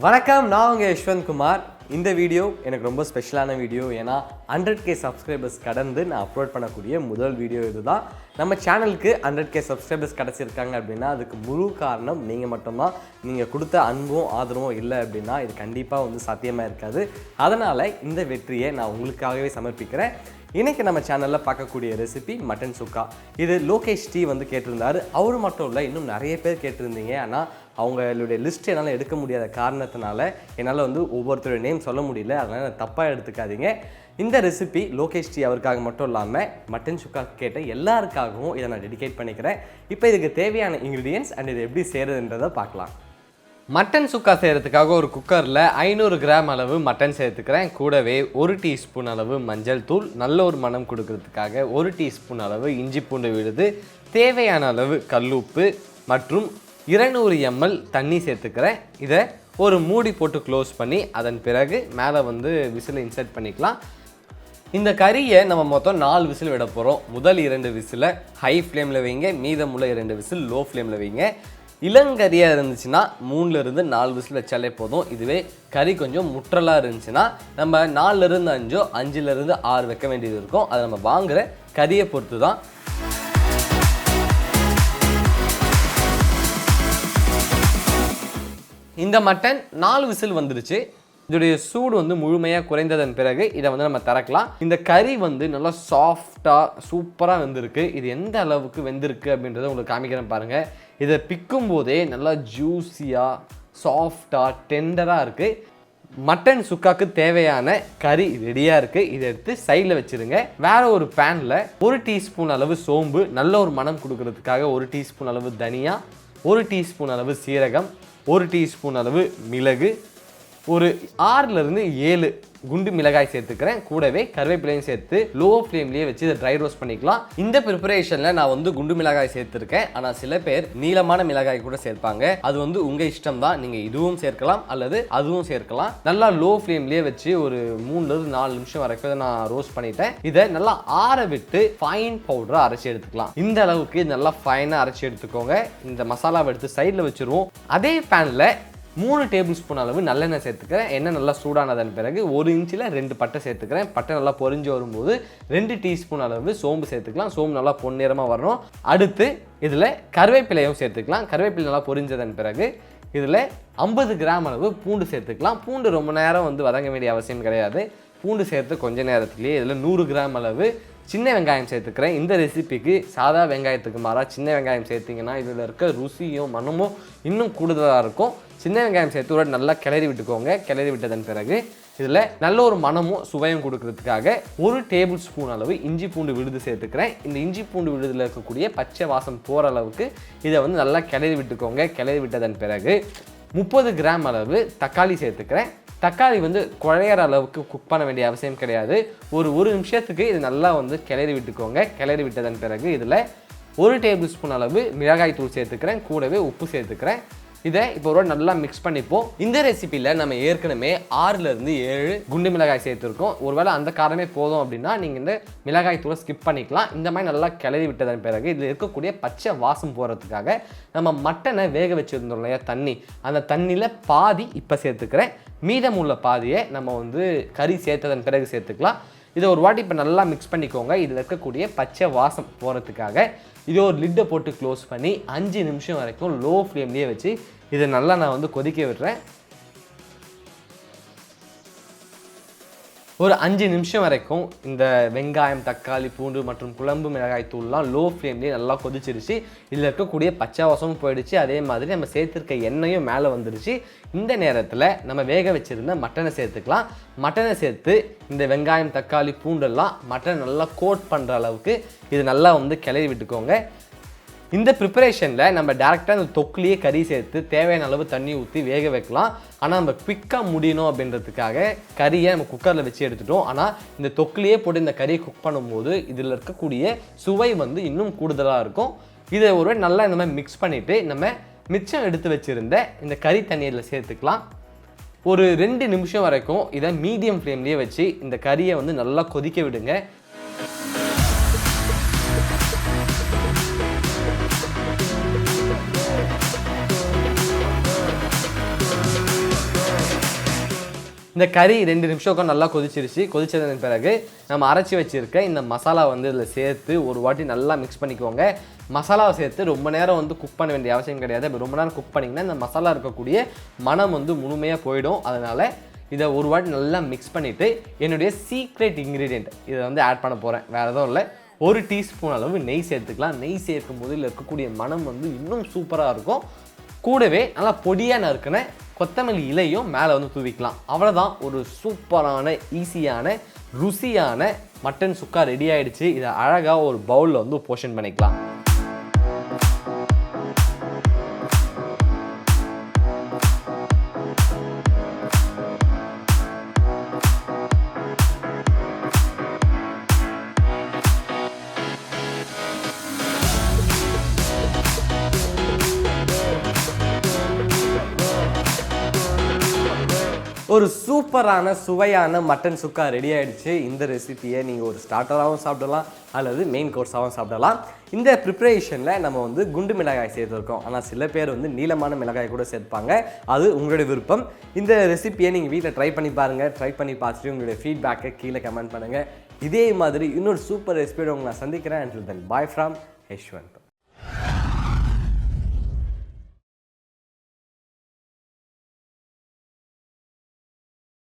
வணக்கம், நான் உங்கள் யஷ்வந்த் குமார். இந்த வீடியோ எனக்கு ரொம்ப ஸ்பெஷலான வீடியோ. ஏன்னா 100K சப்ஸ்கிரைபர்ஸ் கடந்து நான் அப்லோட் பண்ணக்கூடிய முதல் வீடியோ இதுதான். நம்ம சேனலுக்கு 100K சப்ஸ்கிரைபர்ஸ் கிடச்சிருக்காங்க அப்படின்னா அதுக்கு முழு காரணம் நீங்கள் மட்டும்தான். நீங்கள் கொடுத்த அன்பும் ஆதரவும் இல்லை அப்படின்னா இது கண்டிப்பாக வந்து சாத்தியமாக இருக்காது. அதனால் இந்த வெற்றியை நான் உங்களுக்காகவே சமர்ப்பிக்கிறேன். இன்றைக்கி நம்ம சேனலில் பார்க்கக்கூடிய ரெசிபி மட்டன் சுக்கா. இது லோகேஷ் டி வந்து கேட்டிருந்தார். அவரு மட்டும் இல்லை, இன்னும் நிறைய பேர் கேட்டிருந்தீங்க. ஆனால் அவங்களுடைய லிஸ்ட் என்னால் எடுக்க முடியாத காரணத்தினால என்னால் வந்து ஒவ்வொருத்தருடைய நேம் சொல்ல முடியல. அதனால் தப்பாக எடுத்துக்காதீங்க. இந்த ரெசிபி லோகேஷ் டி அவருக்காக மட்டும் இல்லாமல் மட்டன் சுக்கா கேட்ட எல்லாருக்காகவும் இதை நான் டெடிகேட் பண்ணிக்கிறேன். இப்போ இதுக்கு தேவையான இன்க்ரீடியன்ட்ஸ் அண்ட் இது எப்படி செய்கிறதுன்றதை பார்க்கலாம். மட்டன் சுக்கா செய்கிறதுக்காக ஒரு குக்கரில் 500 கிராம் அளவு மட்டன் சேர்த்துக்கிறேன். கூடவே 1 டீஸ்பூன் அளவு மஞ்சள் தூள், நல்ல ஒரு மனம் கொடுக்கறதுக்காக 1 டீஸ்பூன் அளவு இஞ்சி பூண்டு விழுது, தேவையான அளவு கல்லுப்பு மற்றும் 200 ml தண்ணி சேர்த்துக்கிறேன். இதை ஒரு மூடி போட்டு க்ளோஸ் பண்ணி அதன் பிறகு மேலே வந்து விசில் இன்சர்ட் பண்ணிக்கலாம். இந்த கறியை நம்ம மொத்தம் 4 விசில் விட போகிறோம். முதல் 2 விசிலை ஹை ஃப்ளேமில் வைங்க, மீதமுள்ள 2 விசில் லோ ஃப்ளேமில் வைங்க. இளங்கறியாக இருந்துச்சுன்னா 3லேருந்து 4 விசில் வச்சாலே போதும். இதுவே கறி கொஞ்சம் முற்றலாக இருந்துச்சுன்னா நம்ம 4லேருந்து 5, 5லேருந்து 6 வைக்க வேண்டியது இருக்கும். அதை நம்ம வாங்குகிற கறியை பொறுத்து தான். இந்த மட்டன் 4 விசில் வந்துருச்சு. இதோடைய சூடு வந்து முழுமையாக குறைந்ததன் பிறகு இதை வந்து நம்ம திறக்கலாம். இந்த கறி வந்து நல்லா சாஃப்டாக சூப்பராக வெந்திருக்கு. இது எந்த அளவுக்கு வெந்திருக்கு அப்படின்றத உங்களுக்கு காமிக்கிறேன் பாருங்கள். இதை பிக்கும் போதே நல்லா ஜூஸியாக சாஃப்டாக டெண்டராக இருக்குது. மட்டன் சுக்காக்கு தேவையான கறி ரெடியாக இருக்குது. இதை எடுத்து சைடில் வச்சுருங்க. வேறு ஒரு பேனில் 1 டீஸ்பூன் அளவு சோம்பு, நல்ல ஒரு மனம் கொடுக்கறதுக்காக 1 டீஸ்பூன் அளவு தனியா, 1 டீஸ்பூன் அளவு சீரகம், 1 டீஸ்பூன் அளவு மிளகு, ஒரு 6லேருந்து 7 குண்டு மிளகாய் சேர்த்துக்கிறேன். கூடவே கருவேப்பிலையும் சேர்த்து லோ ஃப்ளேம்லேயே வச்சு இதை ட்ரை ரோஸ்ட் பண்ணிக்கலாம். இந்த ப்ரிப்பரேஷனில் நான் வந்து குண்டு மிளகாய் சேர்த்துருக்கேன். ஆனால் சில பேர் நீளமான மிளகாய் கூட சேர்ப்பாங்க. அது வந்து உங்கள் இஷ்டம் தான். நீங்கள் இதுவும் சேர்க்கலாம் அல்லது அதுவும் சேர்க்கலாம். நல்லா லோ ஃப்ளேம்லேயே வச்சு ஒரு 3லேருந்து 4 நிமிஷம் வரைக்கும் நான் ரோஸ்ட் பண்ணிட்டேன். இதை நல்லா ஆற விட்டு ஃபைன் பவுடராக அரைச்சி எடுத்துக்கலாம். இந்த அளவுக்கு நல்லா ஃபைனாக அரைச்சி எடுத்துக்கோங்க. இந்த மசாலாவை எடுத்து சைடில் வச்சுருவோம். அதே பேனில் 3 டேபிள் ஸ்பூன் அளவு நல்லெண்ணெய் சேர்த்துக்கிறேன். எண்ணெய் நல்லா சூடானதன் பிறகு 1 இன்ச்சில் 2 பட்டை சேர்த்துக்கிறேன். பட்டை நல்லா பொரிஞ்சு வரும்போது 2 டீஸ்பூன் அளவு சோம்பு சேர்த்துக்கலாம். சோம்பு நல்லா பொன்னிறமாக வரணும். அடுத்து இதில் கருவேப்பிலையும் சேர்த்துக்கலாம். கருவேப்பிலை நல்லா பொரிஞ்சதன் பிறகு இதில் 50 கிராம் அளவு பூண்டு சேர்த்துக்கலாம். பூண்டு ரொம்ப நேரம் வந்து வதங்க வேண்டிய அவசியம் கிடையாது. பூண்டு சேர்த்து கொஞ்ச நேரத்துலேயே இதில் 100 கிராம் அளவு சின்ன வெங்காயம் சேர்த்துக்கிறேன். இந்த ரெசிபிக்கு சாதா வெங்காயத்துக்கு மாறாக சின்ன வெங்காயம் சேர்த்திங்கன்னா இதில் இருக்க ருசியும் மனமும் இன்னும் கூடுதலாக இருக்கும். சின்ன வெங்காயம் சேர்த்து ஒரு நல்லா கிளறி விட்டுக்கோங்க. கிளறி விட்டதன் பிறகு இதில் நல்ல ஒரு மனமும் சுவையும் கொடுக்கறதுக்காக 1 டேபிள் ஸ்பூன் அளவு இஞ்சி பூண்டு விழுது சேர்த்துக்கிறேன். இந்த இஞ்சி பூண்டு விழுதில் இருக்கக்கூடிய பச்சை வாசம் போகிற அளவுக்கு இதை வந்து நல்லா கிளறி விட்டுக்கோங்க. கிளறி விட்டதன் பிறகு 30 கிராம் அளவு தக்காளி சேர்த்துக்கிறேன். தக்காளி வந்து குழையிற அளவுக்கு குக் பண்ண வேண்டிய அவசியம் கிடையாது. ஒரு நிமிஷத்துக்கு இது நல்லா வந்து கிளறி விட்டுக்கோங்க. கிளறி விட்டதன் பிறகு இதில் 1 டேபிள் ஸ்பூன் அளவு மிளகாய் தூள் சேர்த்துக்கிறேன். கூடவே உப்பு சேர்த்துக்கிறேன். இதை இப்போ ஒரு நல்லா மிக்ஸ் பண்ணிப்போம். இந்த ரெசிபியில் நம்ம ஏற்கனவே 6லேருந்து 7 குண்டு மிளகாய் சேர்த்துருக்கோம். ஒருவேளை அந்த காரமே போதும் அப்படின்னா நீங்கள் இந்த மிளகாய் தூளை ஸ்கிப் பண்ணிக்கலாம். இந்த மாதிரி நல்லா கிளறி விட்டதன் பிறகு இதில் இருக்கக்கூடிய பச்சை வாசம் போகிறதுக்காக நம்ம மட்டனை வேக வச்சுருந்தோம் இல்லையா தண்ணி, அந்த தண்ணியில் பாதி இப்போ சேர்த்துக்கிறேன். மீதமுள்ள பாதியை நம்ம வந்து கறி சேர்த்ததன் பிறகு சேர்த்துக்கலாம். இதை ஒரு வாட்டி இப்போ நல்லா மிக்ஸ் பண்ணிக்கோங்க. இதில் இருக்கக்கூடிய பச்சை வாசம் போகிறதுக்காக இதை ஒரு லிட்டை போட்டு க்ளோஸ் பண்ணி 5 நிமிஷம் வரைக்கும் லோ ஃப்ளேம்லேயே வச்சு இதை நல்லா நான் வந்து கொதிக்க விடுறேன். ஒரு 5 நிமிஷம் வரைக்கும் இந்த வெங்காயம், தக்காளி, பூண்டு மற்றும் குழம்பு மிளகாய் தூள்லாம் லோ ஃப்ளேம்லேயே நல்லா கொதிச்சிருச்சு. இதில் இருக்கக்கூடிய பச்சை வாசமும் போயிடுச்சு. அதே மாதிரி நம்ம சேர்த்துருக்க எண்ணெயும் மேலே வந்துடுச்சு. இந்த நேரத்தில் நம்ம வேக வச்சுருந்த மட்டனை சேர்த்துக்கலாம். மட்டனை சேர்த்து இந்த வெங்காயம், தக்காளி, பூண்டெல்லாம் மட்டனை நல்லா கோட் பண்ணுற அளவுக்கு இது நல்லா வந்து கிளறி விட்டுக்கோங்க. இந்த ப்ரிப்பரேஷனில் நம்ம டேரெக்டாக இந்த தொக்குலேயே கறி சேர்த்து தேவையான அளவு தண்ணி ஊற்றி வேக வைக்கலாம். ஆனால் நம்ம குவிக்காக முடியணும் அப்படின்றதுக்காக கறியை நம்ம குக்கரில் வச்சு எடுத்துட்டோம். ஆனால் இந்த தொக்குலேயே போட்டு இந்த கறியை குக் பண்ணும்போது இதில் இருக்கக்கூடிய சுவை வந்து இன்னும் கூடுதலாக இருக்கும். இதை ஒரு நல்லா இந்த மாதிரி மிக்ஸ் பண்ணிவிட்டு நம்ம மிச்சம் எடுத்து வச்சுருந்த இந்த கறி தண்ணீரில் சேர்த்துக்கலாம். ஒரு 2 நிமிஷம் வரைக்கும் இதை மீடியம் ஃப்ளேம்லேயே வச்சு இந்த கறியை வந்து நல்லா கொதிக்க விடுங்க. இந்த கறி 2 நிமிஷம் நல்லா கொதிச்சதன் பிறகு நம்ம அரைச்சி வச்சுருக்க இந்த மசாலா வந்து இதில் சேர்த்து ஒரு வாட்டி நல்லா மிக்ஸ் பண்ணிக்கோங்க. மசாலாவை சேர்த்து ரொம்ப நேரம் வந்து குக் பண்ண வேண்டிய அவசியம் கிடையாது. அப்படி ரொம்ப நேரம் குக் பண்ணிங்கன்னா இந்த மசாலா இருக்கக்கூடிய மனம் வந்து முழுமையாக போயிடும். அதனால் இதை ஒரு வாட்டி நல்லா மிக்ஸ் பண்ணிவிட்டு என்னுடைய சீக்ரெட் இன்க்ரீடியண்ட் இதை வந்து ஆட் பண்ண போகிறேன். வேறு எதுவும் இல்லை, 1 டீஸ்பூன் அளவு நெய் சேர்த்துக்கலாம். நெய் சேர்க்கும் போது இதில் இருக்கக்கூடிய மனம் வந்து இன்னும் சூப்பராக இருக்கும். கூடவே நல்லா பொடியாக நறுக்கின கொத்தமல்லி இலையும் மேலே வந்து தூவிக்கலாம். அவ்வளோதான், ஒரு சூப்பரான ஈஸியான ருசியான மட்டன் சுக்கா ரெடி ஆகிடுச்சு. இதை அழகாக ஒரு பவுலில் வந்து போர்ஷன் பண்ணிக்கலாம். ஒரு சூப்பரான சுவையான மட்டன் சுக்கா ரெடி ஆகிடுச்சு. இந்த ரெசிபியை நீங்கள் ஒரு ஸ்டார்டராகவும் சாப்பிடலாம் அல்லது மெயின் கோர்ஸாகவும் சாப்பிடலாம். இந்த ப்ரிப்ரேஷனில் நம்ம வந்து குண்டு மிளகாய் சேர்த்துருக்கோம். ஆனால் சில பேர் வந்து நீளமான மிளகாய் கூட சேர்ப்பாங்க, அது உங்களுடைய விருப்பம். இந்த ரெசிபியை நீங்கள் வீட்டில் ட்ரை பண்ணி பாருங்கள். ட்ரை பண்ணி பார்த்துட்டு உங்களுடைய ஃபீட்பேக்கை கீழே கமெண்ட் பண்ணுங்கள். இதே மாதிரி இன்னொரு சூப்பர் ரெசிபியோட உங்களை நான் சந்திக்கிறேன். Until then, bye from Yeshwanth.